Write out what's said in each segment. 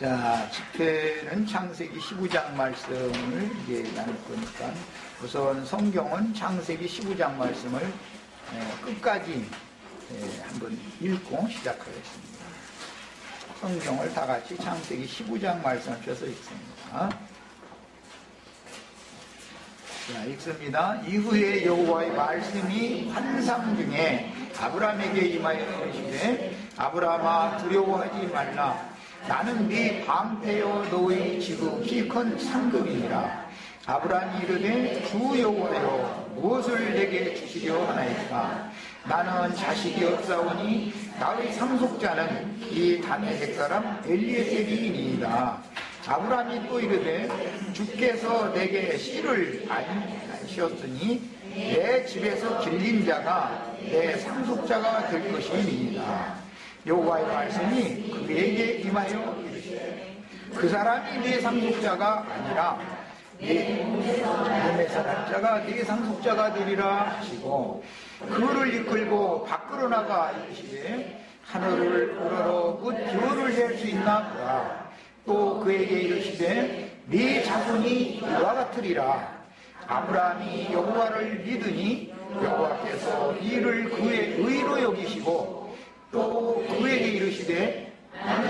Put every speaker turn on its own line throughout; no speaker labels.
자, 집회는 창세기 15장 말씀을 이제 나눌 거니까 우선 성경은 창세기 15장 말씀을 끝까지 한번 읽고 시작하겠습니다. 성경을 다 같이 창세기 15장 말씀을 펴서 읽습니다. 자, 읽습니다. 이후에 여호와의 말씀이 환상 중에 아브라함에게 임하여 이르시되 아브라함아 두려워하지 말라. 나는 네 방패여 너의 지극히 큰 상급이니라. 아브라함이 이르되 주 여호와여 무엇을 내게 주시려 하나이까. 나는 자식이 없사오니 나의 상속자는 이 다메섹 사람 엘리에셀이니이다. 아브라함이 또 이르되 주께서 내게 씨를 아니하셨으니 내 집에서 길린 자가 내 상속자가 될 것이니이다. 여호와의 말씀이 그에게 임하여 이르시되 그 사람이 네 상속자가 아니라 네 몸의 사람자가 네 상속자가 되리라 하시고 그를 이끌고 밖으로 나가 이르시되 하늘을 우러러 그 기원을 낼 수 있나 보라. 또 그에게 이르시되 네 자손이 이와 같으리라. 아브라함이 여호와를 믿으니 여호와께서 이를 그의 의로 여기시고 또 그에게 이르시되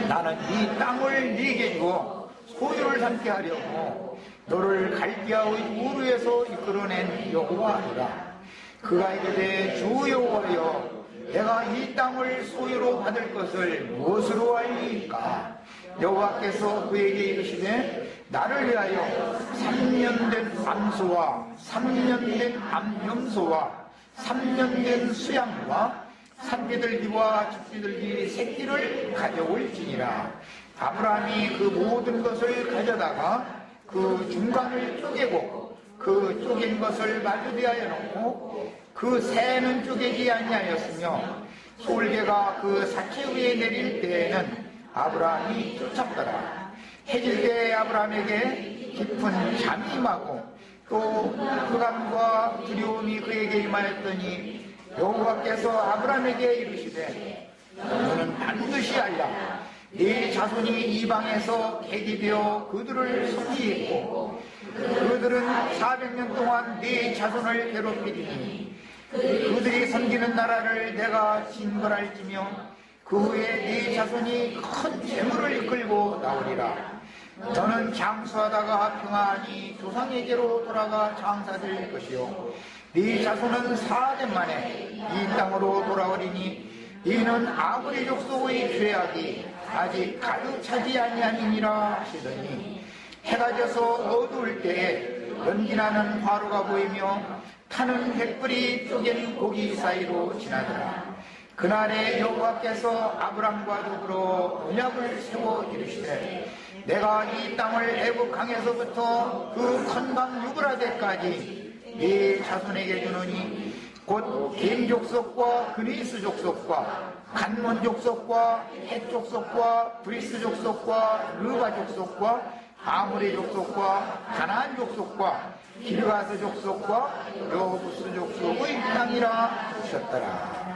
나는 이 땅을 네게 주어 소유를 삼게 하려고 너를 갈대아의 우르에서 이끌어낸 여호와니라. 그가 이르되 주 여호와여 내가 이 땅을 소유로 받을 것을 무엇으로 알리까. 여호와께서 그에게 이르시되 나를 위하여 3년 된 암소와 3년 된 암염소와 3년 된 수양과 산비둘기와 집비둘기 새끼를 가져올지니라. 아브라함이 그 모든 것을 가져다가 그 중간을 쪼개고 그 쪼갠 것을 마주대하여 놓고 그 새는 쪼개지 아니하였으며 솔개가 그 사체 위에 내릴 때에는 아브라함이 쫓았더라. 해질 때 아브라함에게 깊은 잠이 임하고 또 흑암과 두려움이 그에게 임하였더니 여호와께서 아브라함에게 이르시되 너는 반드시 알라. 네 자손이 이방에서 객이 되어 그들을 섬기겠고 그들은 400년 동안 네 자손을 괴롭히리니 그들이 섬기는 나라를 내가 진벌할지며 그 후에 네 자손이 큰 재물을 이끌고 나오리라. 너는 장수하다가 평안히 조상에게로 돌아가 장사될 것이요 네 자손은 4년 만에 이 땅으로 돌아오리니 이는 아무리 족속의 죄악이 아직 가득 차지 아니함이니라 하시더니 해가 져서 어두울 때에 연기나는 화로가 보이며 타는 횃불이 쪼갠 고기 사이로 지나더라. 그날에 여호와께서 아브람과 더불어 언약을 세워 이르시되 내가 이 땅을 애굽 강에서부터 그 큰 강 유브라데까지 네 자손에게 주노니 곧 겜 족속과 그리스 족속과 간몬 족속과 헷 족속과 브리스 족속과 르바 족속과 아무리 족속과 가나안 족속과 길가스 족속과 여부스 족속의 땅이라 하셨더라.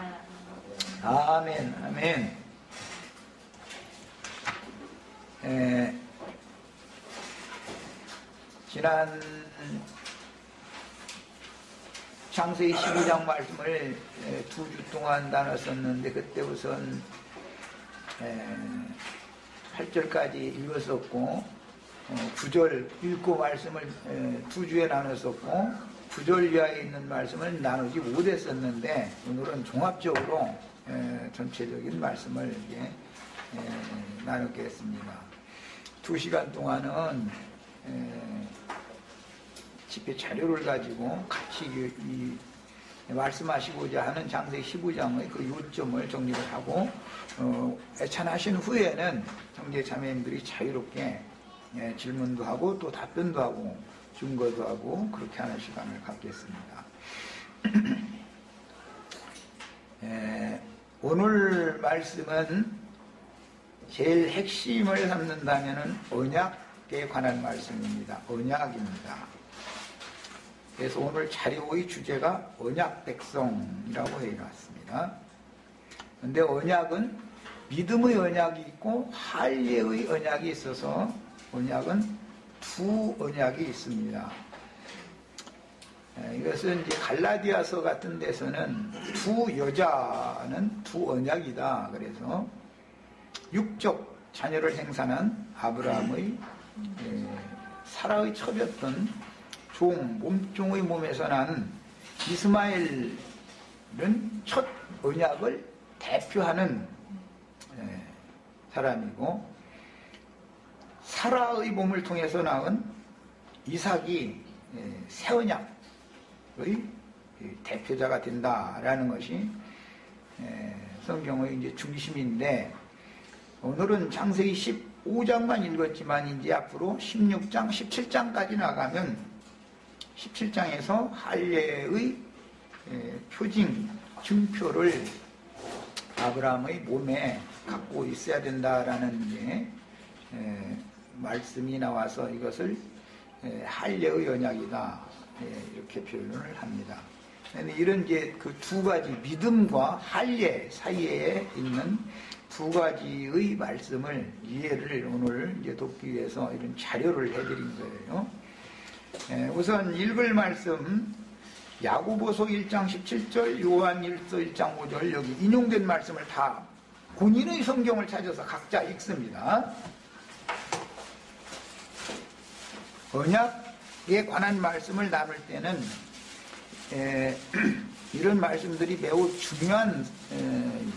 아멘, 아멘. 지난 창세기 12장 말씀을 2주 동안 나눴었는데 그때 우선 8절까지 읽었었고 9절 읽고 말씀을 2주에 나눴었고 9절 이하에 있는 말씀을 나누지 못했었는데 오늘은 종합적으로 전체적인 말씀을 이제 나누겠습니다. 2시간 동안은 집회 자료를 가지고 같이 이 말씀하시고자 하는 창세기 15장의 그 요점을 정리를 하고 애찬하신 후에는 형제 자매님들이 자유롭게 질문도 하고 또 답변도 하고 증거도 하고 그렇게 하는 시간을 갖겠습니다. 오늘 말씀은 제일 핵심을 삼는다면 언약에 관한 말씀입니다. 언약입니다. 그래서 오늘 자료의 주제가 언약 백성이라고 해놨습니다. 그런데 언약은 믿음의 언약이 있고 할례의 언약이 있어서 언약은 두 언약이 있습니다. 이것은 이제 갈라디아서 같은 데서는 두 여자는 두 언약이다. 그래서 육적 자녀를 생산한 아브라함의 사라의 첩이었던 몸종의 몸에서 난 이스마엘은 첫 언약을 대표하는 사람이고, 사라의 몸을 통해서 낳은 이삭이 새 언약의 대표자가 된다라는 것이 성경의 이제 중심인데, 오늘은 창세기 15장만 읽었지만 이제 앞으로 16장, 17장까지 나가면 17장에서 할례의 표징, 증표를 아브라함의 몸에 갖고 있어야 된다라는 이제 말씀이 나와서 이것을 할례의 언약이다 이렇게 표현을 합니다. 이런 이제 그 두 가지 믿음과 할례 사이에 있는 두 가지의 말씀을 이해를 오늘 이제 돕기 위해서 이런 자료를 해드린 거예요. 우선 읽을 말씀 야고보서 1장 17절, 요한 1서 1장 5절 여기 인용된 말씀을 다 본인의 성경을 찾아서 각자 읽습니다. 언약에 관한 말씀을 나눌 때는 이런 말씀들이 매우 중요한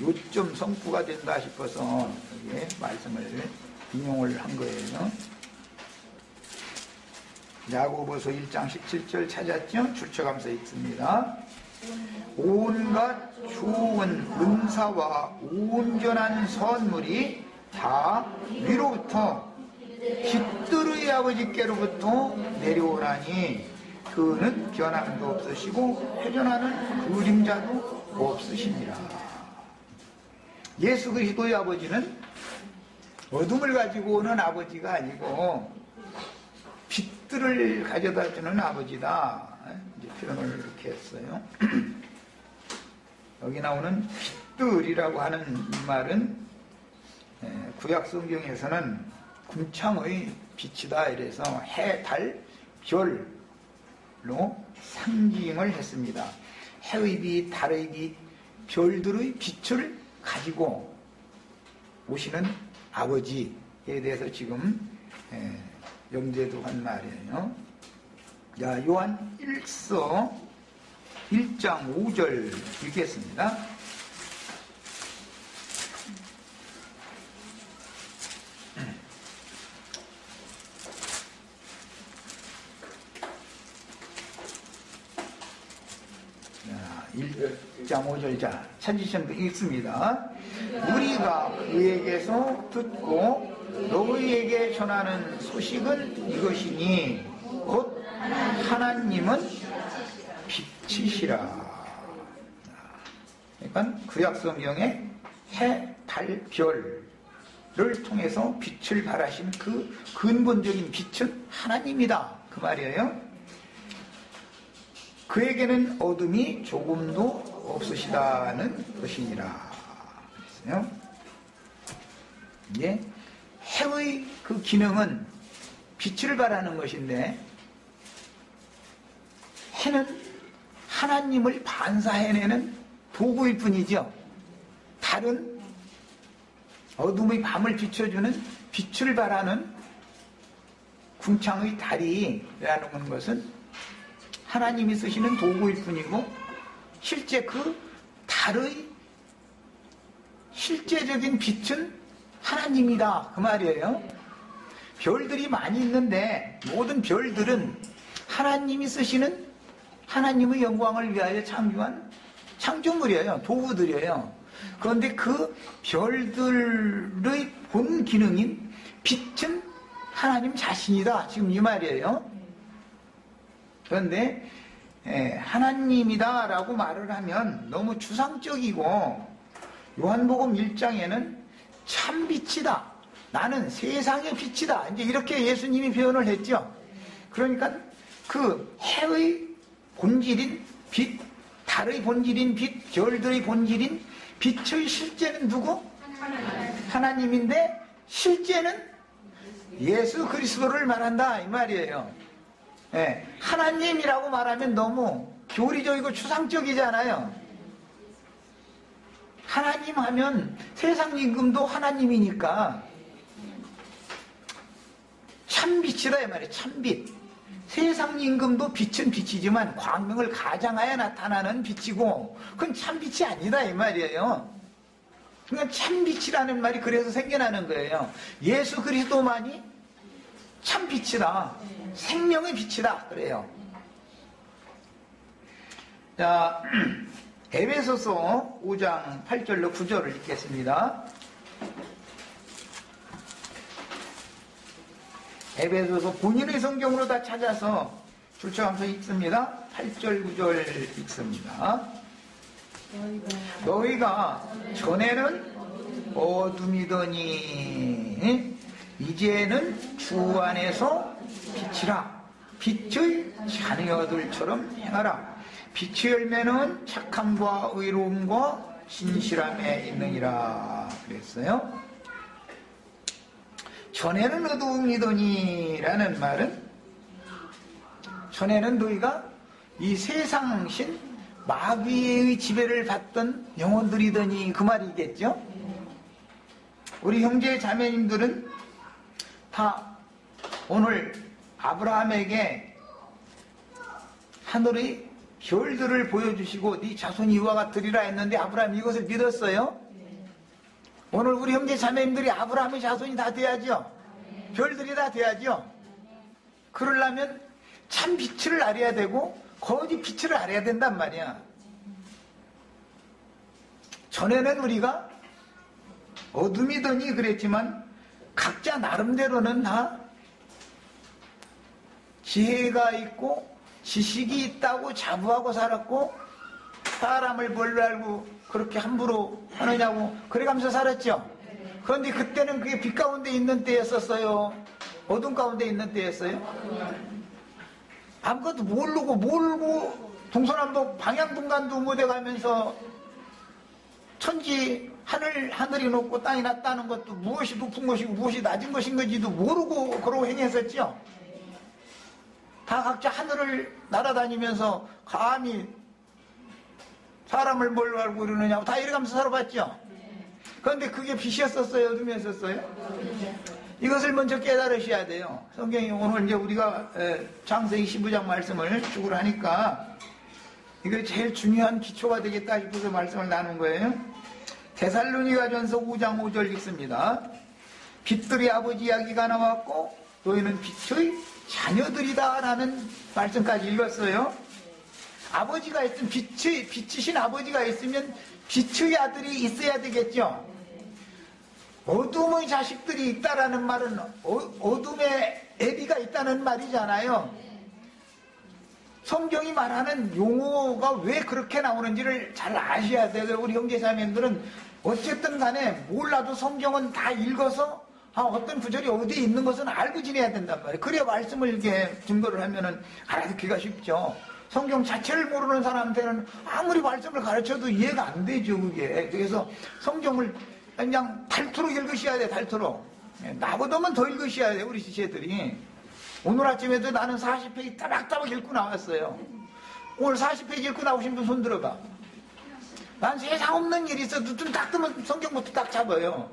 요점 성부가 된다 싶어서 여기에 말씀을 인용을 한 거예요. 야고보서 1장 17절 찾았죠? 출처감서 읽습니다. 온갖 좋은 은사와 온전한 선물이 다 위로부터 빛들의 아버지께로부터 내려오나니 그는 변함도 없으시고 회전하는 그림자도 없으십니다. 예수 그리스도의 아버지는 어둠을 가지고 오는 아버지가 아니고 빛들을 가져다 주는 아버지다. 이제 표현을 이렇게 했어요. 여기 나오는 빛들이라고 하는 이 말은 구약 성경에서는 궁창의 빛이다. 이래서 해, 달, 별로 상징을 했습니다. 해의 빛, 달의 빛, 별들의 빛을 가지고 오시는 아버지에 대해서 지금 염두에 한 말이에요. 자, 요한 1서 1장 5절 읽겠습니다. 자, 1장 5절 자, 찾으시면 읽습니다. 우리가 그에게서 듣고 너희에게 전하는 소식은 이것이니 곧 하나님은 빛이시라. 그러니까 구약 성경에 해, 달, 별을 통해서 빛을 발하신 그 근본적인 빛은 하나님이다. 그 말이에요. 그에게는 어둠이 조금도 없으시다는 것이니라. 그랬어요. 예. 해의 그 기능은 빛을 발하는 것인데, 해는 하나님을 반사해내는 도구일 뿐이죠. 달은 어둠의 밤을 비춰주는 빛을 발하는 궁창의 달이라는 것은 하나님이 쓰시는 도구일 뿐이고, 실제 그 달의 실제적인 빛은 하나님이다. 그 말이에요. 별들이 많이 있는데 모든 별들은 하나님이 쓰시는 하나님의 영광을 위하여 창조한 창조물이에요. 도구들이에요. 그런데 그 별들의 본 기능인 빛은 하나님 자신이다. 지금 이 말이에요. 그런데 하나님이다 라고 말을 하면 너무 추상적이고, 요한복음 1장에는 참 빛이다. 나는 세상의 빛이다. 이제 이렇게 예수님이 표현을 했죠. 그러니까 그 해의 본질인 빛, 달의 본질인 빛, 별들의 본질인 빛의 실제는 누구? 하나님인데 실제는 예수 그리스도를 말한다 이 말이에요. 예, 하나님이라고 말하면 너무 교리적이고 추상적이잖아요. 하나님 하면 세상 임금도 하나님이니까 참빛이다 이 말이에요. 참빛. 세상 임금도 빛은 빛이지만 광명을 가장하여 나타나는 빛이고 그건 참빛이 아니다 이 말이에요. 그러니까 참빛이라는 말이 그래서 생겨나는 거예요. 예수 그리스도만이 참빛이다. 생명의 빛이다. 그래요. 자, 에베소서 5장 8절로 9절을 읽겠습니다. 에베소서 본인의 성경으로 다 찾아서 출처하면서 읽습니다. 8절 9절 읽습니다. 너희가 전에는 어둠이더니 이제는 주 안에서 빛이라. 빛의 자녀들처럼 행하라. 빛의 열매는 착함과 의로움과 진실함에 있느니라 그랬어요. 전에는 어두움이더니 라는 말은 전에는 너희가 이 세상신 마귀의 지배를 받던 영혼들이더니 그 말이겠죠. 우리 형제 자매님들은 다 오늘 아브라함에게 하늘의 별들을 보여주시고 네 자손이 이와 같으리라 했는데 아브라함이 이것을 믿었어요? 오늘 우리 형제 자매님들이 아브라함의 자손이 다 돼야죠. 별들이 다 돼야죠. 그러려면 참 빛을 알아야 되고 거짓 빛을 알아야 된단 말이야. 전에는 우리가 어둠이더니 그랬지만 각자 나름대로는 다 지혜가 있고 지식이 있다고 자부하고 살았고 사람을 뭘로 알고 그렇게 함부로 하느냐고 그래가면서 살았죠. 그런데 그때는 그게 빛 가운데 있는 때였었어요? 어둠 가운데 있는 때였어요? 아무것도 모르고 동서남북 방향분간도 못해가면서 천지 하늘이 높고 땅이 낮다는 것도 무엇이 높은 것이고 무엇이 낮은 것인 건지도 모르고 그러고 행했었죠. 다 각자 하늘을 날아다니면서 감히 사람을 뭘로 알고 이러느냐고 다 이래가면서 살아봤죠. 그런데 그게 빛이었었어요? 어둠이었었어요? 이것을 먼저 깨달으셔야 돼요. 성경이 오늘 이제 우리가 창세기 15장 말씀을 축을 하니까 이게 제일 중요한 기초가 되겠다 싶어서 말씀을 나눈 거예요. 데살로니가전서 5장 5절 읽습니다. 빛들이 아버지 이야기가 나왔고 너희는 빛의 자녀들이다 라는 말씀까지 읽었어요. 아버지가 있으면 빛이신 아버지가 있으면 빛의 아들이 있어야 되겠죠. 어둠의 자식들이 있다라는 말은 어둠의 애비가 있다는 말이잖아요. 성경이 말하는 용어가 왜 그렇게 나오는지를 잘 아셔야 돼요. 우리 형제자매님들은 어쨌든 간에 몰라도 성경은 다 읽어서 어떤 구절이 어디에 있는 것은 알고 지내야 된단 말이에요. 그래야 말씀을 이렇게 증거를 하면은 알아듣기가 쉽죠. 성경 자체를 모르는 사람한테는 아무리 말씀을 가르쳐도 이해가 안 되죠, 그게. 그래서 성경을 그냥 달토록 읽으셔야 돼, 달토록. 나보다만 더 읽으셔야 돼, 우리 지체들이. 오늘 아침에도 나는 40페이지 따박따박 읽고 나왔어요. 오늘 40페이지 읽고 나오신 분 손 들어봐. 난 세상 없는 일이 있어도 눈 딱 뜨면 성경부터 딱 잡아요.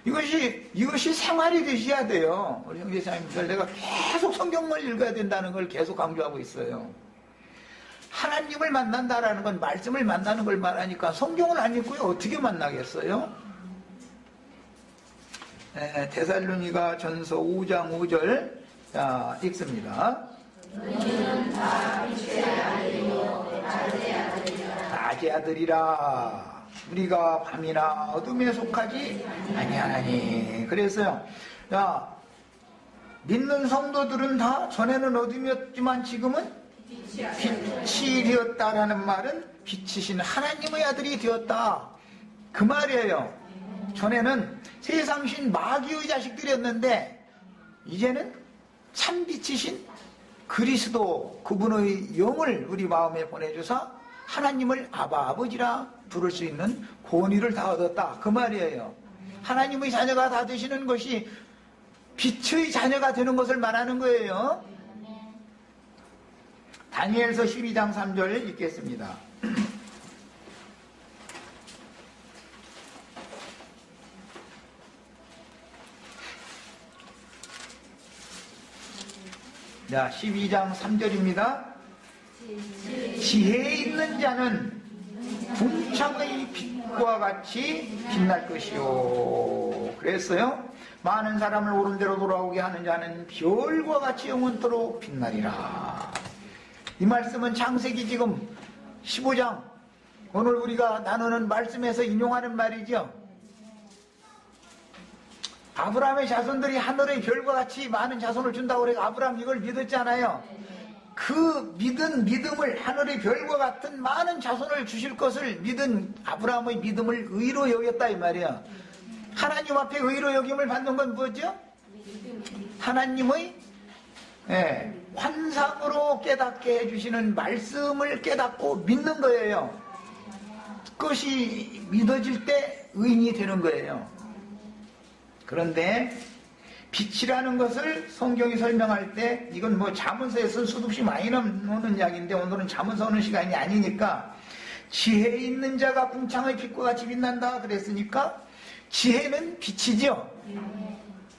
이것이 생활이 되셔야 돼요. 우리 형제자매님들, 내가 계속 성경을 읽어야 된다는 걸 계속 강조하고 있어요. 하나님을 만난다라는 건 말씀을 만나는 걸 말하니까 성경을 안 읽고 어떻게 만나겠어요? 데살로니가 전서 5장 5절 읽습니다. 낮의 아들이라 우리가 밤이나 어둠에 속하지 아니하나니. 그래서요, 믿는 성도들은 다 전에는 어둠이었지만 지금은 빛이 되었다라는 말은 빛이신 하나님의 아들이 되었다 그 말이에요. 전에는 세상신 마귀의 자식들이었는데 이제는 참 빛이신 그리스도 그분의 영을 우리 마음에 보내주사 하나님을 아버지라 부를 수 있는 권위를 다 얻었다. 그 말이에요. 하나님의 자녀가 다 되시는 것이 빛의 자녀가 되는 것을 말하는 거예요. 다니엘서 12장 3절 읽겠습니다. 자, 12장 3절입니다. 지혜 있는 자는 궁창의 빛과 같이 빛날 것이요. 그랬어요. 많은 사람을 옳은 대로 돌아오게 하는 자는 별과 같이 영원토록 빛나리라. 이 말씀은 창세기 지금 15장 오늘 우리가 나누는 말씀에서 인용하는 말이죠. 아브라함의 자손들이 하늘의 별과 같이 많은 자손을 준다고 그래서 아브라함 이걸 믿었잖아요. 그 믿은 믿음을 하늘의 별과 같은 많은 자손을 주실 것을 믿은 아브라함의 믿음을 의로 여겼다 이 말이야. 하나님 앞에 의로 여김을 받는 건 뭐죠? 하나님의 환상으로 깨닫게 해주시는 말씀을 깨닫고 믿는 거예요. 그것이 믿어질 때 의인이 되는 거예요. 그런데 빛이라는 것을 성경이 설명할 때 이건 뭐 잠언서에서 수도 없이 많이 나오는 이야기인데 오늘은 잠언서 오는 시간이 아니니까 지혜 있는 자가 궁창의 빛과 같이 빛난다 그랬으니까 지혜는 빛이죠.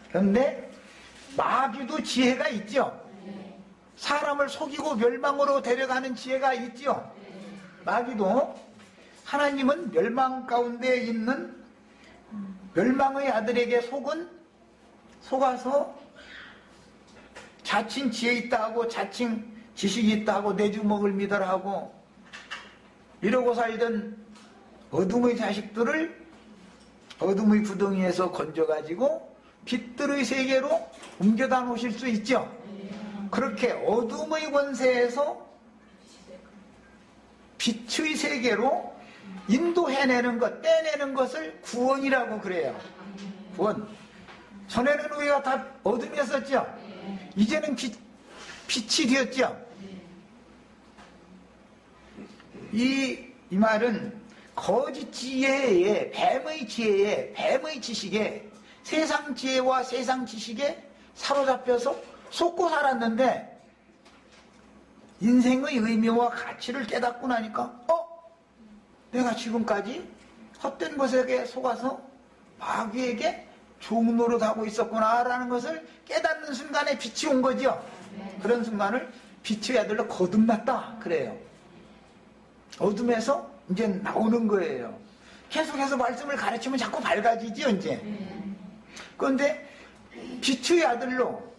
그런데 마귀도 지혜가 있죠. 사람을 속이고 멸망으로 데려가는 지혜가 있죠. 마귀도. 하나님은 멸망 가운데 있는 멸망의 아들에게 속아서 자칭 지혜 있다 하고 자칭 지식이 있다 하고 내 주먹을 믿어라 하고 이러고 살던 어둠의 자식들을 어둠의 구덩이에서 건져가지고 빛들의 세계로 옮겨다 놓으실 수 있죠. 그렇게 어둠의 권세에서 빛의 세계로 인도해내는 것, 떼내는 것을 구원이라고 그래요. 구원. 전에는 우리가 다 어둠이었었죠. 이제는 빛이 되었죠. 이 말은 거짓 지혜에, 뱀의 지혜에, 뱀의 지식에, 세상 지혜와 세상 지식에 사로잡혀서 속고 살았는데 인생의 의미와 가치를 깨닫고 나니까 내가 지금까지 헛된 것에게 속아서 마귀에게 종노릇하고 있었구나라는 것을 깨닫는 순간에 빛이 온 거죠. 그런 순간을 빛의 아들로 거듭났다 그래요. 어둠에서 이제 나오는 거예요. 계속해서 말씀을 가르치면 자꾸 밝아지죠 이제. 그런데 빛의 아들로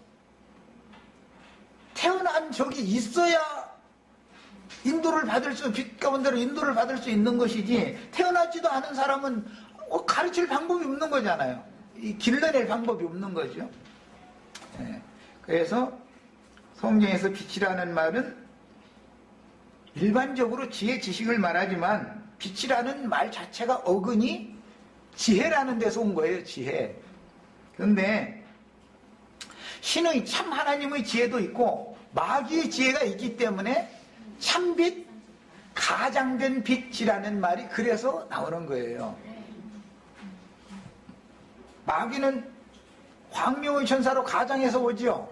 태어난 적이 있어야 인도를 받을 수, 빛 가운데로 인도를 받을 수 있는 것이지 태어나지도 않은 사람은 가르칠 방법이 없는 거잖아요. 길러낼 방법이 없는 거죠. 그래서 성경에서 빛이라는 말은 일반적으로 지혜 지식을 말하지만 빛이라는 말 자체가 어근이 지혜라는 데서 온 거예요. 지혜. 그런데 신의 참 하나님의 지혜도 있고 마귀의 지혜가 있기 때문에 참빛, 가장된 빛이라는 말이 그래서 나오는 거예요. 마귀는 광명의 천사로 가장해서 오죠.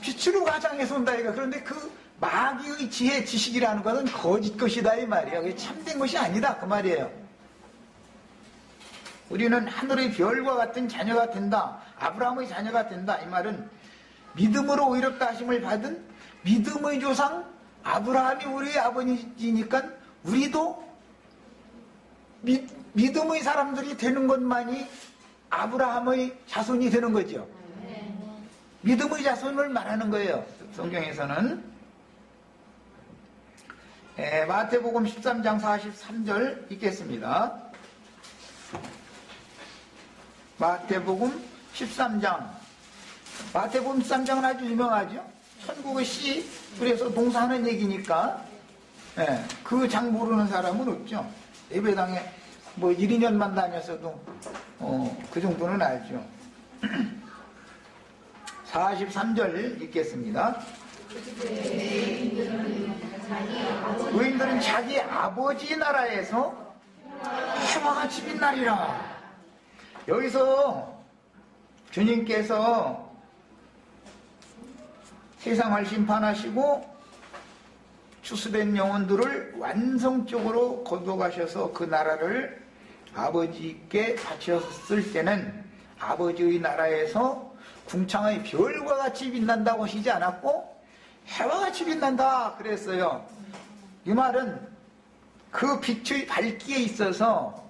빛으로 가장해서 온다 이거. 그런데 그 마귀의 지혜, 지식이라는 것은 거짓 것이다 이 말이에요. 그게 참된 것이 아니다 그 말이에요. 우리는 하늘의 별과 같은 자녀가 된다. 아브라함의 자녀가 된다. 이 말은 믿음으로 의롭다 하심을 받은 믿음의 조상 아브라함이 우리의 아버지니까 우리도 믿음의 사람들이 되는 것만이 아브라함의 자손이 되는 거죠. 믿음의 자손을 말하는 거예요. 성경에서는. 마태복음 13장 43절 읽겠습니다. 마태복음 13장. 마태복음 13장은 아주 유명하죠. 천국의 씨 그래서 동사하는 얘기니까 그 장 모르는 사람은 없죠. 예배당에 뭐 1, 2년만 다녔어도 그 정도는 알죠. 43절 읽겠습니다. 의인들은 자기 아버지 나라에서 해와 같이 빛나리라. 여기서 주님께서 세상을 심판하시고 추수된 영혼들을 완성적으로 거둬가셔서 그 나라를 아버지께 바쳤을 때는 아버지의 나라에서 궁창의 별과 같이 빛난다고 하시지 않았고 해와 같이 빛난다 그랬어요. 이 말은 그 빛의 밝기에 있어서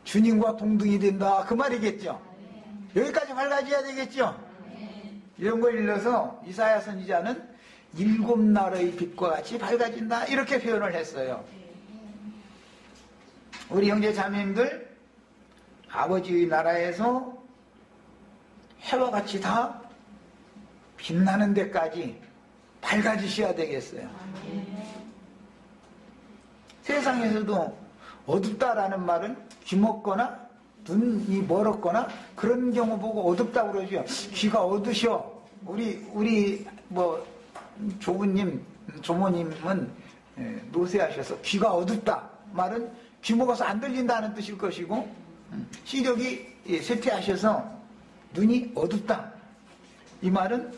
주님과 동등이 된다 그 말이겠죠. 여기까지 밝아져야 되겠죠. 이런 걸 일러서 이사야 선지자는 7나라의 빛과 같이 밝아진다 이렇게 표현을 했어요. 우리 형제 자매님들 아버지의 나라에서 해와 같이 다 빛나는 데까지 밝아지셔야 되겠어요. 세상에서도 어둡다라는 말은 귀먹거나 눈이 멀었거나 그런 경우 보고 어둡다고 그러죠. 귀가 어두셔. 우리 조모님은 노쇠하셔서 귀가 어둡다 말은 귀 먹어서 안 들린다는 뜻일 것이고, 시력이 쇠퇴하셔서 눈이 어둡다 이 말은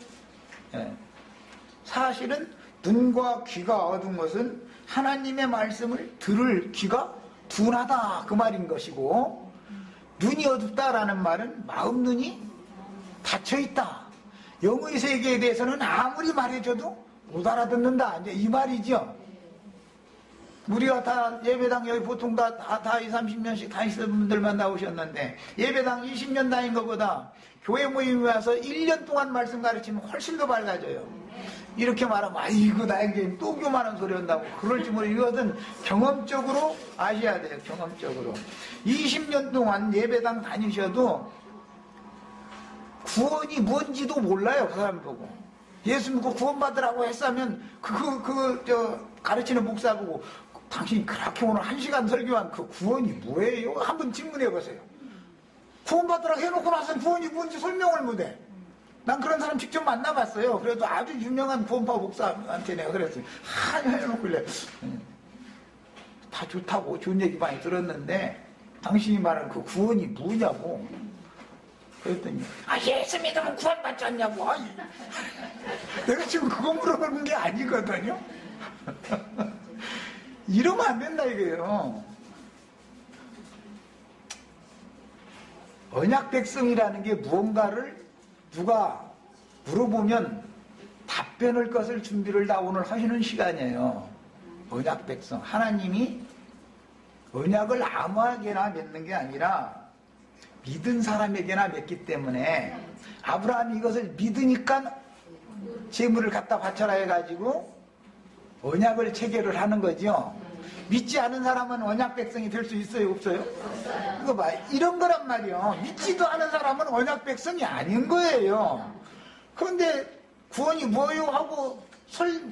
사실은 눈과 귀가 어두운 것은 하나님의 말씀을 들을 귀가 둔하다 그 말인 것이고, 눈이 어둡다라는 말은 마음 눈이 닫혀있다, 영의 세계에 대해서는 아무리 말해줘도 못 알아듣는다 이제 이 말이죠. 우리가 다 예배당 여기 보통 다 20, 30년씩 다니시는 분들만 나오셨는데 예배당 20년 다닌 것보다 교회 모임에 와서 1년 동안 말씀 가르치면 훨씬 더 밝아져요. 이렇게 말하면 아이고 나에게 또 교만한 소리 한다고 그럴지 모르거든. 경험적으로 아셔야 돼요. 경험적으로 20년 동안 예배당 다니셔도 구원이 뭔지도 몰라요. 그 사람 보고 예수 믿고 구원받으라고 했으면 가르치는 목사 보고 당신이 그렇게 오늘 1시간 설교한 그 구원이 뭐예요? 한번 질문해 보세요. 구원받으라고 해놓고 나서 구원이 뭔지 설명을 못해. 난 그런 사람 직접 만나봤어요. 그래도 아주 유명한 구원파 목사한테 내가 그랬어요. 해놓고 그래. 다 좋다고 좋은 얘기 많이 들었는데 당신이 말하는 그 구원이 뭐냐고. 그랬더니 예수 믿으면 구원받지 않냐고. 내가 지금 그거 물어보는 게 아니거든요. 이러면 안 된다 이거예요. 언약 백성이라는 게 무언가를 누가 물어보면 답변할 것을 준비를 다 오늘 하시는 시간이에요. 언약 백성. 하나님이 언약을 아무에게나 맺는 게 아니라 믿은 사람에게나 맺기 때문에 아브라함이 이것을 믿으니까 재물을 갖다 바쳐라 해가지고 언약을 체결을 하는 거죠. 믿지 않은 사람은 언약 백성이 될 수 있어요? 없어요? 이거 봐. 이런 거란 말이요. 믿지도 않은 사람은 언약 백성이 아닌 거예요. 그런데 구원이 뭐요? 하고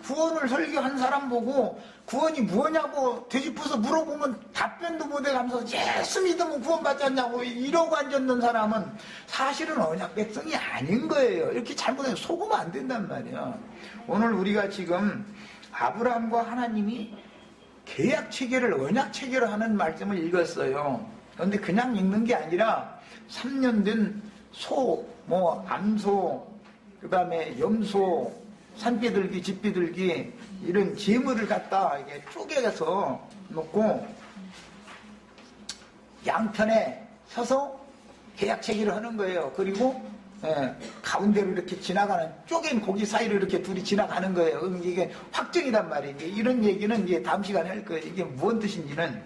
구원을 설교한 사람 보고 구원이 뭐냐고 되짚어서 물어보면 답변도 못해가면서 예수 믿으면 구원받지 않냐고 이러고 앉았는 사람은 사실은 언약 백성이 아닌 거예요. 이렇게 잘못해서 속으면 안 된단 말이에요. 오늘 우리가 지금 아브라함과 하나님이 계약 체결을 언약 체결을 하는 말씀을 읽었어요. 그런데 그냥 읽는 게 아니라 3년 된 소, 암소, 그 다음에 염소, 산비둘기, 집비둘기 이런 재물을 갖다 이게 쪼개서 놓고 양편에 서서 계약 체결을 하는 거예요. 그리고 가운데로 이렇게 지나가는 쪼갠 고기 사이로 이렇게 둘이 지나가는 거예요. 이게 확정이란 말이에요. 이런 얘기는 이제 다음 시간에 할 거예요. 이게 무슨 뜻인지는.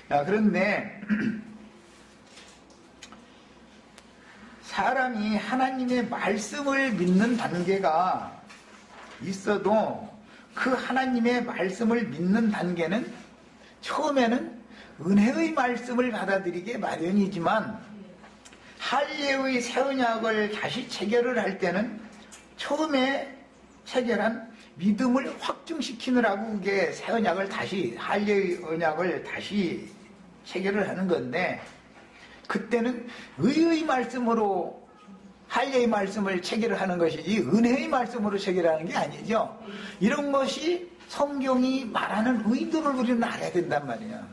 그런데 사람이 하나님의 말씀을 믿는 단계가 있어도 그 하나님의 말씀을 믿는 단계는 처음에는 은혜의 말씀을 받아들이게 마련이지만 할례의 새 언약을 다시 체결을 할 때는 처음에 체결한 믿음을 확증시키느라고 그게 새 언약을 다시 할례의 언약을 다시 체결을 하는 건데 그때는 의의 말씀으로 할례의 말씀을 체결을 하는 것이지 은혜의 말씀으로 체결하는 게 아니죠. 이런 것이 성경이 말하는 의도를 우리는 알아야 된단 말이야.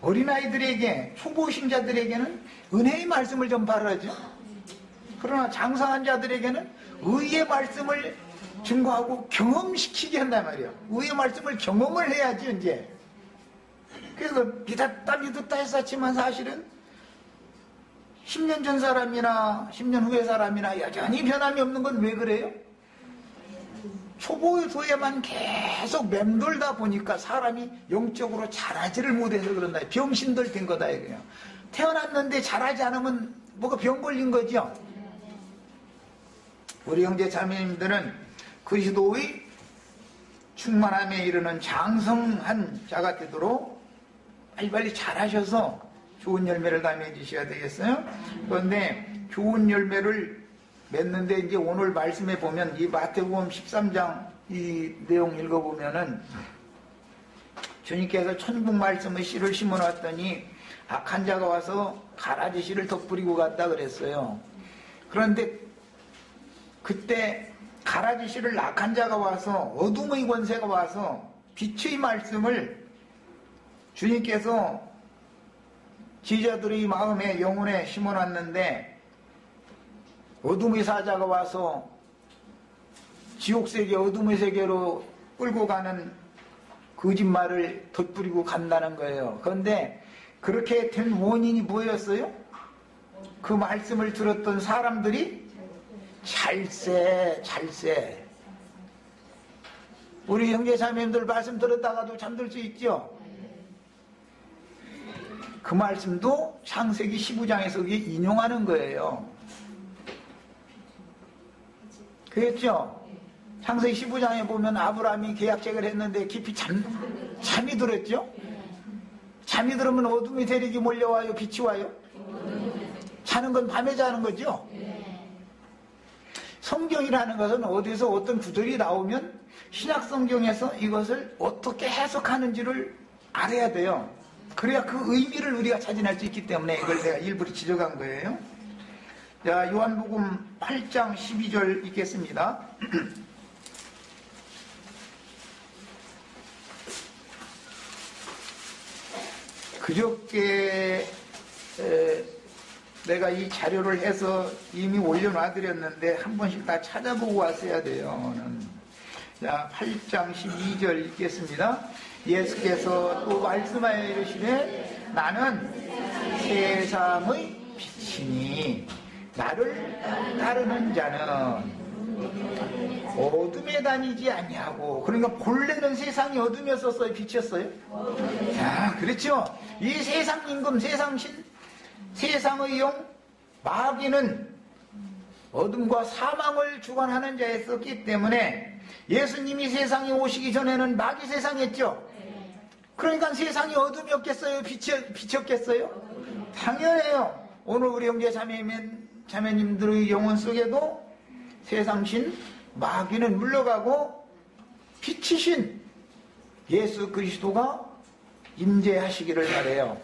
어린아이들에게, 초보 신자들에게는 은혜의 말씀을 전파하죠. 그러나 장성한 자들에게는 의의 말씀을 증거하고 경험시키게 한단 말이야. 의의 말씀을 경험을 해야지 이제. 그래서 믿었다 했었지만 사실은 10년 전 사람이나 10년 후의 사람이나 여전히 변함이 없는 건 왜 그래요? 초보도에만 계속 맴돌다 보니까 사람이 영적으로 자라지를 못해서 그런다. 병신들 된 거다 이거예요. 태어났는데 자라지 않으면 뭐가 병 걸린 거죠. 우리 형제 자매님들은 그리스도의 충만함에 이르는 장성한 자가 되도록 빨리빨리 자라셔서 좋은 열매를 다 맺으셔야 되겠어요? 그런데 좋은 열매를 맺는데 이제 오늘 말씀에 보면 이 마태복음 13장 이 내용 읽어보면은 주님께서 천국 말씀의 씨를 심어놨더니 악한 자가 와서 가라지 씨를 덧뿌리고 갔다 그랬어요. 그런데 그때 가라지 씨를 악한 자가 와서 어둠의 권세가 와서 빛의 말씀을 주님께서 지자들의 마음에 영혼에 심어놨는데 어둠의 사자가 와서 지옥세계 어둠의 세계로 끌고 가는 거짓말을 덧뿌리고 간다는 거예요. 그런데 그렇게 된 원인이 뭐였어요? 그 말씀을 들었던 사람들이 잘세 우리 형제 자매님들 말씀 들었다가도 잠들 수 있죠? 그 말씀도 창세기 15장에서 그게 인용하는 거예요. 그랬죠? 창세기 15장에 보면 아브라함이 계약책을 했는데 깊이 잠이 들었죠? 잠이 들으면 어둠이 대륙이 몰려와요? 빛이 와요? 자는 건 밤에 자는 거죠? 성경이라는 것은 어디서 어떤 구절이 나오면 신약 성경에서 이것을 어떻게 해석하는지를 알아야 돼요. 그래야 그 의미를 우리가 찾아낼 수 있기 때문에 이걸 내가 일부러 지적한 거예요. 자, 요한복음 8장 12절 읽겠습니다. 그저께 내가 이 자료를 해서 이미 올려놔드렸는데 한 번씩 다 찾아보고 왔어야 돼요. 자, 8장 12절 읽겠습니다. 예수께서 또 말씀하여 이르시되 나는 세상의 빛이니 나를 따르는 자는 어둠에 다니지 아니하고, 그러니까 본래는 세상이 어둠이었었어요? 빛이었어요? 자, 그렇죠. 이 세상 임금, 세상신, 세상의 영 마귀는 어둠과 사망을 주관하는 자였었기 때문에 예수님이 세상에 오시기 전에는 마귀 세상이었죠. 그러니까 세상이 어둠이었겠어요? 빛이었겠어요? 당연해요. 오늘 우리 형제 자매님들의 영혼 속에도 세상신 마귀는 물러가고 빛이신 예수 그리스도가 임재하시기를 바라요.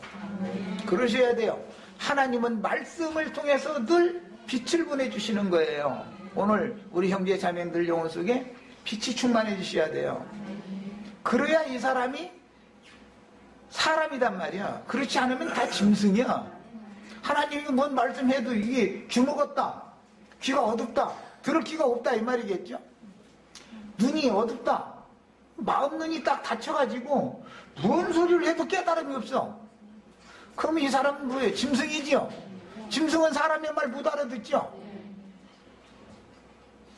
그러셔야 돼요. 하나님은 말씀을 통해서 늘 빛을 보내주시는 거예요. 오늘 우리 형제 자매들 영혼 속에 빛이 충만해 주셔야 돼요. 그래야 이 사람이 사람이단 말이야. 그렇지 않으면 다 짐승이야. 하나님이 뭔 말씀해도 이게 주먹었다, 귀가 어둡다, 들을 귀가 없다 이 말이겠죠. 눈이 어둡다, 마음 눈이 딱 닫혀가지고 뭔 소리를 해도 깨달음이 없어. 그러면 이 사람은 뭐예요? 짐승이지요. 짐승은 사람의 말 못 알아듣죠.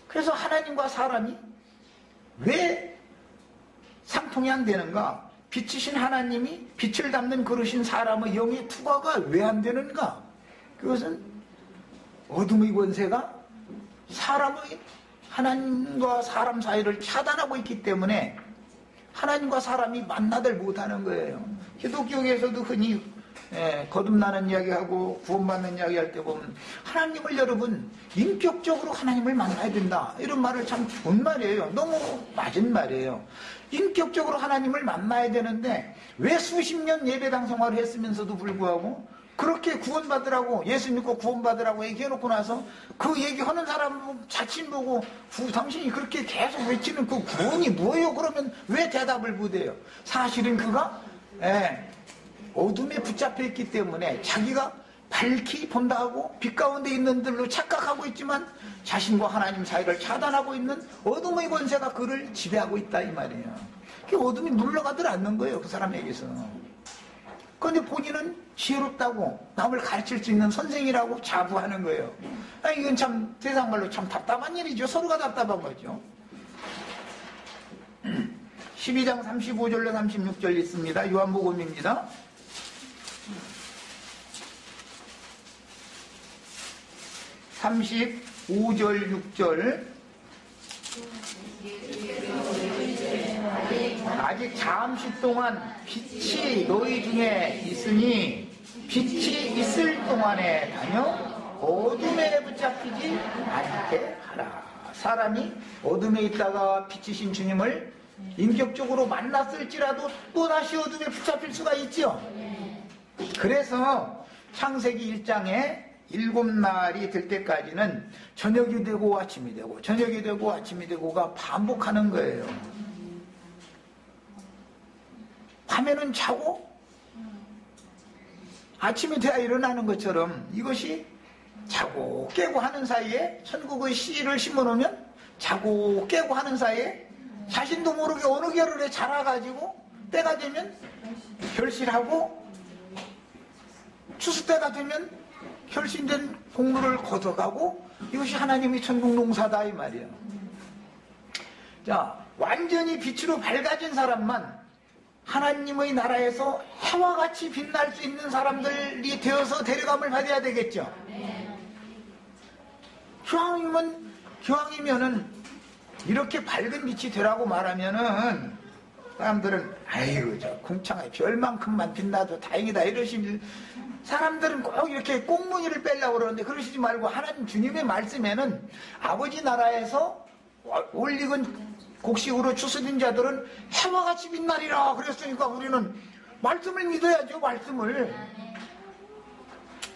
그래서 하나님과 사람이 왜 상통이 안 되는가? 빛이신 하나님이 빛을 담는 그러신 사람의 영의 투과가 왜 안 되는가? 그것은 어둠의 권세가 사람의, 하나님과 사람 사이를 차단하고 있기 때문에 하나님과 사람이 만나들 못하는 거예요. 기독교에서도 흔히 거듭나는 이야기하고 구원받는 이야기할 때 보면 하나님을 여러분 인격적으로 하나님을 만나야 된다 이런 말을 참 좋은 말이에요. 너무 맞은 말이에요. 인격적으로 하나님을 만나야 되는데 왜 수십 년 예배당 생활을 했으면서도 불구하고 그렇게 구원받으라고, 예수 믿고 구원받으라고 얘기해놓고 나서 그 얘기하는 사람 자신 보고 당신이 그렇게 계속 외치는 그 구원이 뭐예요? 그러면 왜 대답을 못해요? 사실은 그가 어둠에 붙잡혀 있기 때문에 자기가 밝히 본다 하고 빛 가운데 있는 들로 착각하고 있지만 자신과 하나님 사이를 차단하고 있는 어둠의 권세가 그를 지배하고 있다 이 말이에요. 그 어둠이 물러가들 않는 거예요, 그 사람에게서. 그런데 본인은 지혜롭다고 남을 가르칠 수 있는 선생이라고 자부하는 거예요. 아니, 이건 참 세상 말로 참 답답한 일이죠. 서로가 답답한 거죠. 12장 35절로 36절 있습니다. 요한복음입니다. 35절 6절. 아직 잠시 동안 빛이 너희 중에 있으니 빛이 있을 동안에 다녀 어둠에 붙잡히지 않게 하라. 사람이 어둠에 있다가 빛이신 주님을 인격적으로 만났을지라도 또다시 어둠에 붙잡힐 수가 있죠. 그래서 창세기 1장에 7날이 될 때까지는 저녁이 되고 아침이 되고 저녁이 되고 아침이 되고가 반복하는 거예요. 밤에는 자고 아침이 돼야 일어나는 것처럼 이것이 자고 깨고 하는 사이에 천국의 씨를 심어놓으면 자고 깨고 하는 사이에 자신도 모르게 어느 겨울에 자라가지고 때가 되면 결실하고 추수 때가 되면 결신된 공로를 거둬가고 이것이 하나님의 천국 농사다 이 말이에요. 자, 완전히 빛으로 밝아진 사람만 하나님의 나라에서 해와 같이 빛날 수 있는 사람들이 되어서 데려감을 받아야 되겠죠. 기왕이면은 이렇게 밝은 빛이 되라고 말하면은 사람들은 아이고 저 궁창에 별만큼만 빛나도 다행이다 이러신 사람들은 꼭 이렇게 꽁무니를 빼려고 그러는데 그러시지 말고 하나님 주님의 말씀에는 아버지 나라에서 올익은 곡식으로 추수된 자들은 해와 같이 빛나리라 그랬으니까 우리는 말씀을 믿어야죠. 말씀을.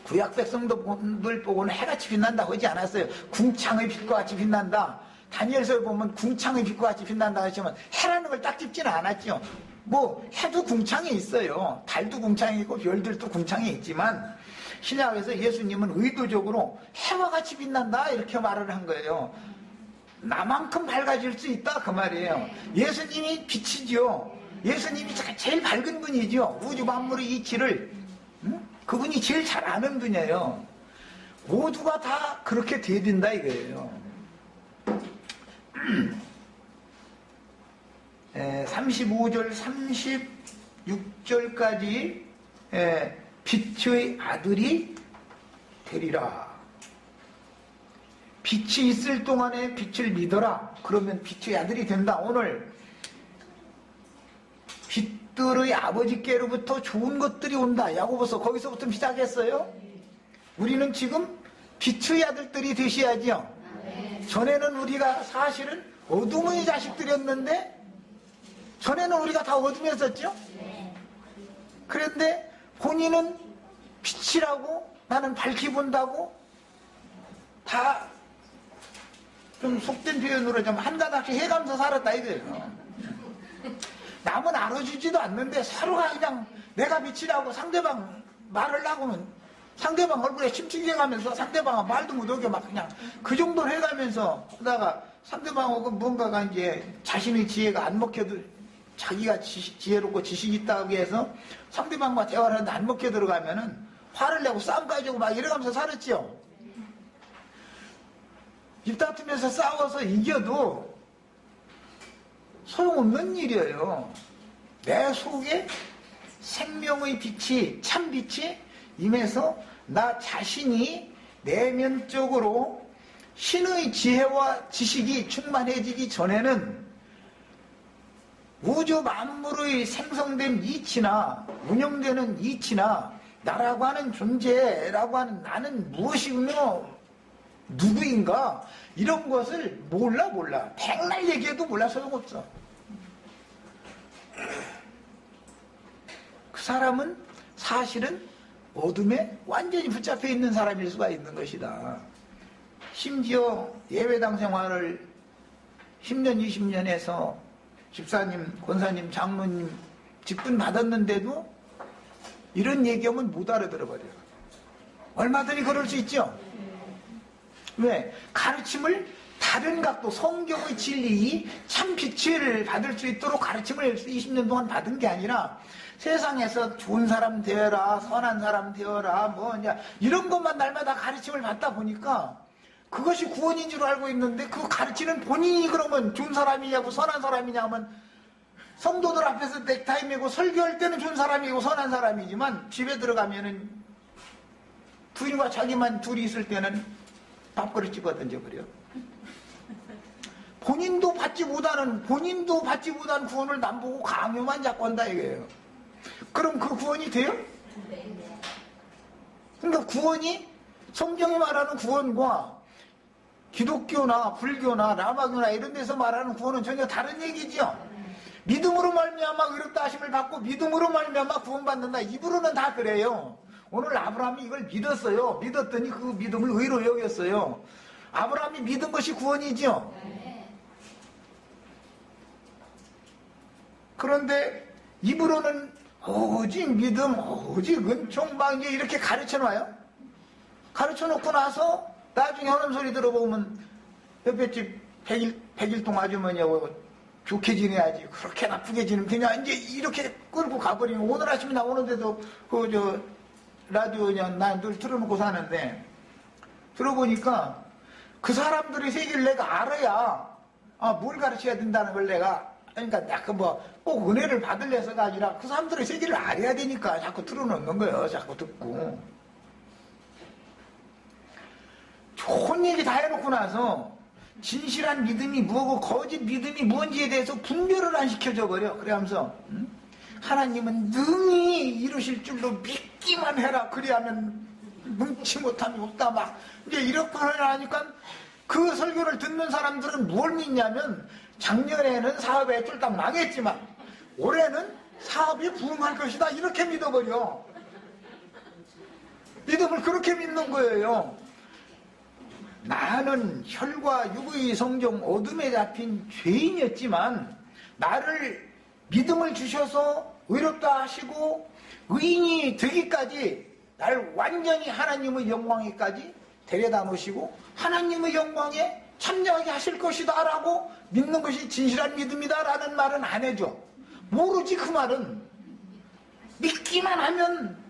구약 백성들 보고는 해같이 빛난다고 하지 않았어요. 궁창의 빛과 같이 빛난다. 다니엘서에 보면 궁창의 빛과 같이 빛난다 하지만 해라는 걸 딱 짚지는 않았죠. 뭐 해도 궁창이 있어요. 달도 궁창이 있고 별들도 궁창이 있지만 신약에서 예수님은 의도적으로 해와 같이 빛난다 이렇게 말을 한 거예요. 나만큼 밝아질 수 있다 그 말이에요. 예수님이 빛이죠. 예수님이 제일 밝은 분이죠. 우주 만물의 이치를 그분이 제일 잘 아는 분이에요. 모두가 다 그렇게 돼야 된다 이거예요. 35절 36절까지 빛의 아들이 되리라. 빛이 있을 동안에 빛을 믿어라. 그러면 빛의 아들이 된다. 오늘 빛들의 아버지께로부터 좋은 것들이 온다. 야고보서 거기서부터 시작했어요. 우리는 지금 빛의 아들들이 되셔야지요. 전에는 우리가 사실은 어둠의 자식들이었는데 전에는 우리가 다 어둠이었었죠. 그런데 본인은 빛이라고 나는 밝히 본다고 다 좀 속된 표현으로 좀 한 가닥씩 해가면서 살았다 이거예요. 남은 알아주지도 않는데 서로가 그냥 내가 빛이라고 상대방 말을 하고는 상대방 얼굴에 침침해가면서 상대방은 말도 못하게 막 그냥 그 정도로 해가면서 하다가 상대방하고 뭔가가 이제 자신의 지혜가 안 먹혀도 자기가 지혜롭고 지식이 있다고 해서 상대방과 대화를 하는데 안 먹혀 들어가면은 화를 내고 싸움까지 하고 막 이래가면서 살았죠. 입다투면서 싸워서 이겨도 소용없는 일이에요. 내 속에 생명의 빛이 참 빛이 임해서 나 자신이 내면적으로 신의 지혜와 지식이 충만해지기 전에는 우주 만물의 생성된 이치나 운영되는 이치나 나라고 하는 존재라고 하는 나는 무엇이며 누구인가 이런 것을 몰라 백날 얘기해도 몰라 소용없어. 그 사람은 사실은 어둠에 완전히 붙잡혀 있는 사람일 수가 있는 것이다. 심지어 예배당 생활을 10년, 20년 해서 집사님, 권사님, 장로님 직분 받았는데도 이런 얘기하면 못 알아들어버려요. 얼마든지 그럴 수 있죠. 왜? 가르침을 다른 각도, 성경의 진리, 참 빛을 받을 수 있도록 가르침을 20년 동안 받은 게 아니라 세상에서 좋은 사람 되어라, 선한 사람 되어라, 뭐냐 이런 것만 날마다 가르침을 받다 보니까 그것이 구원인 줄 알고 있는데 그 가르치는 본인이 그러면 좋은 사람이냐고 선한 사람이냐 하면 성도들 앞에서 넥타이 메고 설교할 때는 좋은 사람이고 선한 사람이지만 집에 들어가면은 부인과 자기만 둘이 있을 때는 밥그릇 집어 던져버려. 본인도 받지 못하는 구원을 남보고 강요만 잡고 한다 이거예요. 그럼 그 구원이 돼요? 그러니까 구원이 성경이 말하는 구원과 기독교나 불교나 라마교나 이런 데서 말하는 구원은 전혀 다른 얘기죠. 믿음으로 말미암아 의롭다 하심을 받고 믿음으로 말미암아 구원받는다. 입으로는 다 그래요. 오늘 아브라함이 이걸 믿었어요. 믿었더니 그 믿음을 의로 여겼어요. 아브라함이 믿은 것이 구원이죠. 그런데 입으로는 오직 믿음, 오직 은총, 방지 이렇게 가르쳐놔요. 가르쳐놓고 나서 나중에 하는 소리 들어보면 옆에 집 100일동 아주머니하고 좋게 지내야지 그렇게 나쁘게 지내면 그냥 이제 이렇게 끌고 가버리면 오늘 아침에 나오는데도 라디오 그냥 난 늘 틀어놓고 사는데 들어보니까 그 사람들의 세계를 내가 알아야 뭘 가르쳐야 된다는 걸 내가 그러니까 꼭 은혜를 받으려서가 아니라 그 사람들의 세계를 알아야 되니까 자꾸 틀어놓는 거예요. 자꾸 듣고 좋은 얘기 다 해놓고 나서 진실한 믿음이 뭐고 거짓 믿음이 뭔지에 대해서 분별을 안 시켜줘 버려. 그러면서 하나님은 능히 이루실 줄로 믿기만 해라. 그리하면 능치 못함이 없다. 막 이제 이렇게 하니까 그 설교를 듣는 사람들은 뭘 믿냐면 작년에는 사업에 쫄딱 망했지만 올해는 사업이 부흥할 것이다. 이렇게 믿어버려. 믿음을 그렇게 믿는 거예요. 나는 혈과 육의 성종 어둠에 잡힌 죄인이었지만 나를 믿음을 주셔서 의롭다 하시고 의인이 되기까지 날 완전히 하나님의 영광에까지 데려다 놓으시고 하나님의 영광에 참여하게 하실 것이다 라고 믿는 것이 진실한 믿음이다 라는 말은 안 해줘. 모르지 그 말은. 믿기만 하면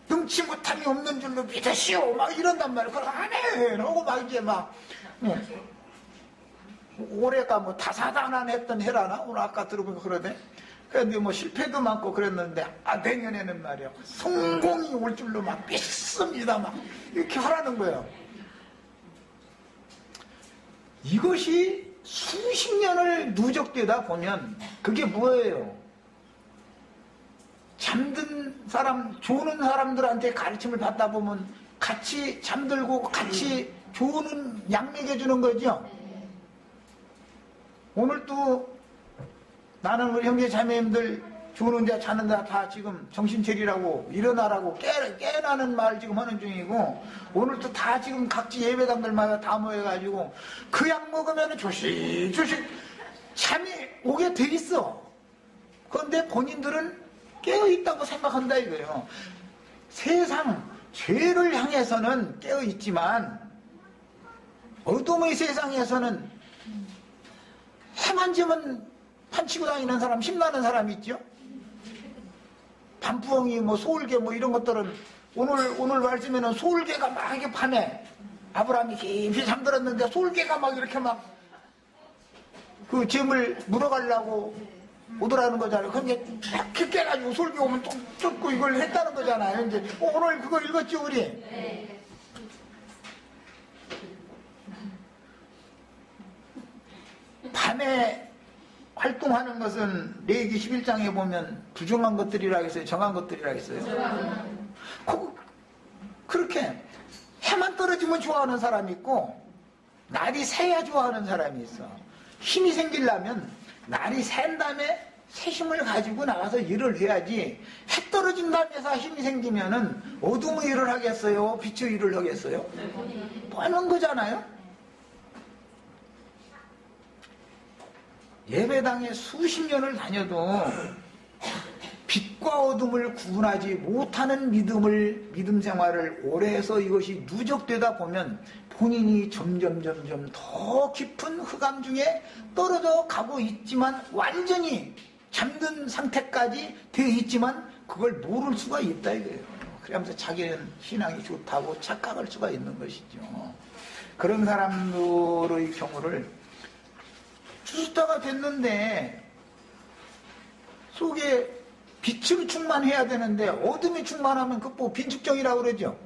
능치 못함이 없는 줄로 믿으시오 막 이런단 말이야. 그걸 안 해. 하고 막 이제 막 올해가 뭐 다사다난했던 해라나 오늘 아까 들어보니까 그러네. 그런데 뭐 실패도 많고 그랬는데 내년에는 말이야 성공이 올 줄로 막 믿습니다 막 이렇게 하라는 거예요. 이것이 수십 년을 누적되다 보면 그게 뭐예요? 잠든 사람, 조는 사람들한테 가르침을 받다 보면 같이 잠들고 같이 조는 양맥해 주는 거죠. 오늘 또 나는 우리 형제 자매님들 조는 자 자는 자 다 지금 정신 차리라고 일어나라고 깨나는 말 지금 하는 중이고 오늘 또 다 지금 각지 예배당들마다 다 모여가지고 그 약 먹으면 조실조실 잠이 오게 돼 있어. 그런데 본인들은 깨어있다고 생각한다 이거예요. 세상 죄를 향해서는 깨어있지만 어둠의 세상에서는 해만 지면 판치고 다니는 사람, 심나는 사람이 있죠. 밤부엉이, 소울개 이런 것들은 오늘 말씀에는 소울개가 막 이렇게 밤에 아브라함이 깊이 잠들었는데 소울개가 막 이렇게 막 그 잼을 물어가려고 오더라는 거잖아요. 그럼 이제 이렇게 깨가지고 솔기 오면 또 쫓고 이걸 했다는 거잖아요. 이제 오늘 그거 읽었죠 우리? 네. 밤에 활동하는 것은 레위기 11장에 보면 부정한 것들이라 했어요. 정한 것들이라 했어요. 그렇게 해만 떨어지면 좋아하는 사람이 있고 날이 새야 좋아하는 사람이 있어. 힘이 생기려면 날이 샌 다음에 새힘을 가지고 나가서 일을 해야지. 해 떨어진다면서 힘이 생기면은 어둠의 일을 하겠어요? 빛의 일을 하겠어요? 뻔한 거잖아요. 예배당에 수십 년을 다녀도 빛과 어둠을 구분하지 못하는 믿음 생활을 오래 해서 이것이 누적되다 보면 본인이 점점 더 깊은 흑암 중에 떨어져 가고 있지만, 완전히 잠든 상태까지 되어 있지만 그걸 모를 수가 있다 이거예요. 그러면서 자기는 신앙이 좋다고 착각할 수가 있는 것이죠. 그런 사람들의 경우를 주스타가 됐는데 속에 빛으로 충만해야 되는데 어둠이 충만하면 그거 빈축정이라고 그러죠.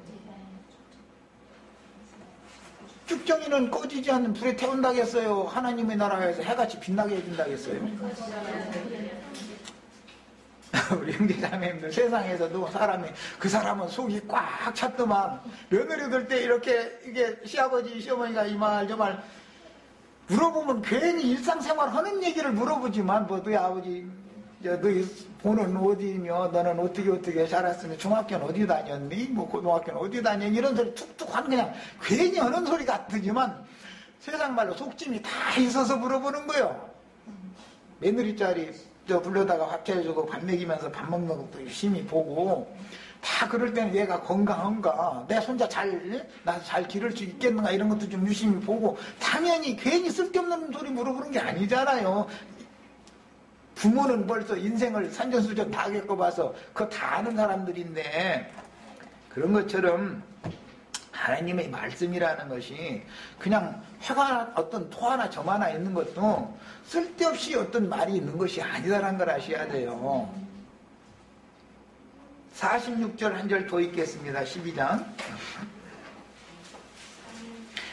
축정이는 꺼지지 않는 불에 태운다겠어요? 하나님의 나라에서 해같이 빛나게 해준다겠어요? 우리 형제자매님들, 세상에서도 그 사람은 속이 꽉 찼더만 며느리들 때 이렇게 이게 시아버지 시어머니가 이 말 저 말 물어보면 괜히 일상생활 하는 얘기를 물어보지만, 뭐 너희 아버지 너희 보는 어디며 너는 어떻게 자랐으니 중학교는 어디 다녔니? 뭐 고등학교는 어디 다녔니? 이런 소리 툭툭 하는, 그냥 괜히 하는 소리 같으지만 세상 말로 속짐이 다 있어서 물어보는 거예요. 며느리짜리 불러다가 밥 차려주고 밥 먹이면서 밥 먹는 것도 열심히 보고, 다 그럴 때는 얘가 건강한가, 내 손자 나 잘 기를 수 있겠는가, 이런 것도 좀 유심히 보고, 당연히 괜히 쓸데없는 소리 물어보는 게 아니잖아요. 부모는 벌써 인생을 산전수전 다 겪어봐서 그거 다 아는 사람들인데, 그런 것처럼 하나님의 말씀이라는 것이 그냥 회가 어떤 토 하나 점 하나 있는 것도 쓸데없이 어떤 말이 있는 것이 아니다라는 걸 아셔야 돼요. 46절 한 절 더 읽겠습니다. 12장.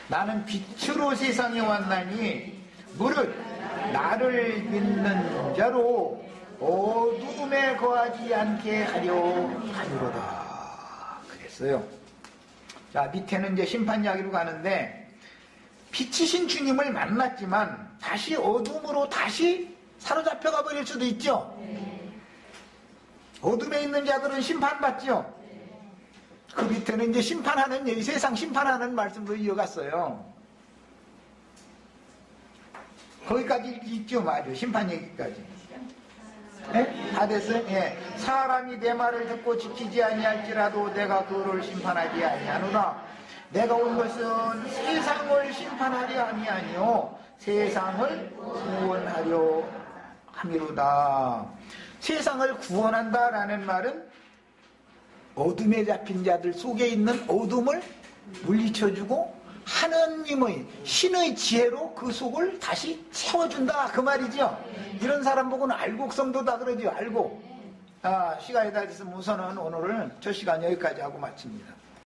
나는 빛으로 세상에 왔나니 무릇 나를 믿는 자로 어두움에 거하지 않게 하려 함이로다. 그랬어요. 자, 밑에는 이제 심판 이야기로 가는데, 빛이신 주님을 만났지만 다시 어둠으로 다시 사로잡혀가 버릴 수도 있죠. 어둠에 있는 자들은 심판받죠. 그 밑에는 이제 심판하는 얘기, 세상 심판하는 말씀으로 이어갔어요. 거기까지 있죠, 맞아. 심판 얘기까지. 네? 다 됐어요? 예. 사람이 내 말을 듣고 지키지 아니할지라도 내가 그를 심판하지 아니하노라. 내가 온 것은 세상을 심판하려 함이 아니요 세상을 구원하려 함이로다. 세상을 구원한다라는 말은 어둠에 잡힌 자들 속에 있는 어둠을 물리쳐주고 하느님의 신의 지혜로 그 속을 다시 채워준다, 그 말이죠. 이런 사람 보고는 알곡성도다 그러죠. 알곡. 시간이 다 됐으면 우선은 오늘은 저 시간 여기까지 하고 마칩니다.